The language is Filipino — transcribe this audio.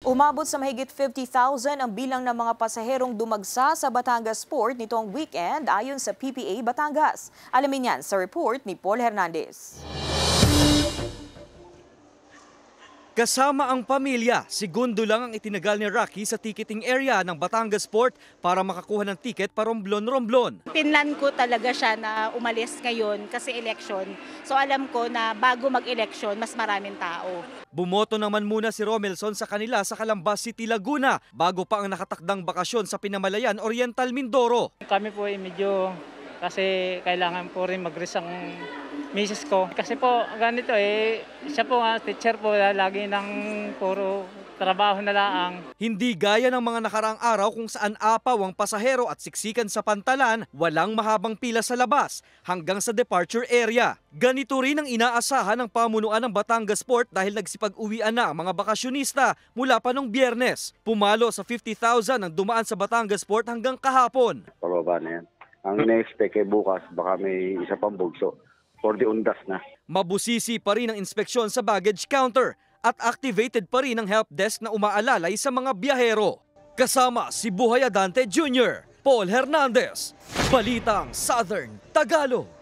Umabot sa mahigit 50,000 ang bilang ng mga pasaherong dumagsa sa Batangas Port nitong weekend ayon sa PPA Batangas. Alamin yan sa report ni Paul Hernandez. Kasama ang pamilya, segundo lang ang itinagal ni Rocky sa ticketing area ng Batangas Port para makakuha ng ticket pa Romblon-Romblon. Pinlan ko talaga siya na umalis ngayon kasi election. So alam ko na bago mag-election, mas maraming tao. Bumoto naman muna si Romelson sa kanila sa Calambas City, Laguna bago pa ang nakatakdang bakasyon sa Pinamalayan, Oriental, Mindoro. Kami po ay medyo kasi kailangan po rin mag-resign ang misis ko. Kasi po ganito siya po nga teacher po, lagi ng puro trabaho na laang. Hindi gaya ng mga nakaraang araw kung saan apaw ang pasahero at siksikan sa pantalan, walang mahabang pila sa labas hanggang sa departure area. Ganito rin ang inaasahan ng pamunuan ng Batangas Port dahil nagsipag-uwian na ang mga bakasyonista mula pa nung Biyernes. Pumalo sa 50,000 ang dumaan sa Batangas Port hanggang kahapon. Pababa na yan. Ang ina-expect bukas baka may isa pang bugso. For the undas na. Mabusisi pa rin ang inspeksyon sa baggage counter at activated pa rin ang help desk na umaalalay sa mga biyahero. Kasama si Buhay Adante Jr., Paul Hernandez, Balitang Southern Tagalog.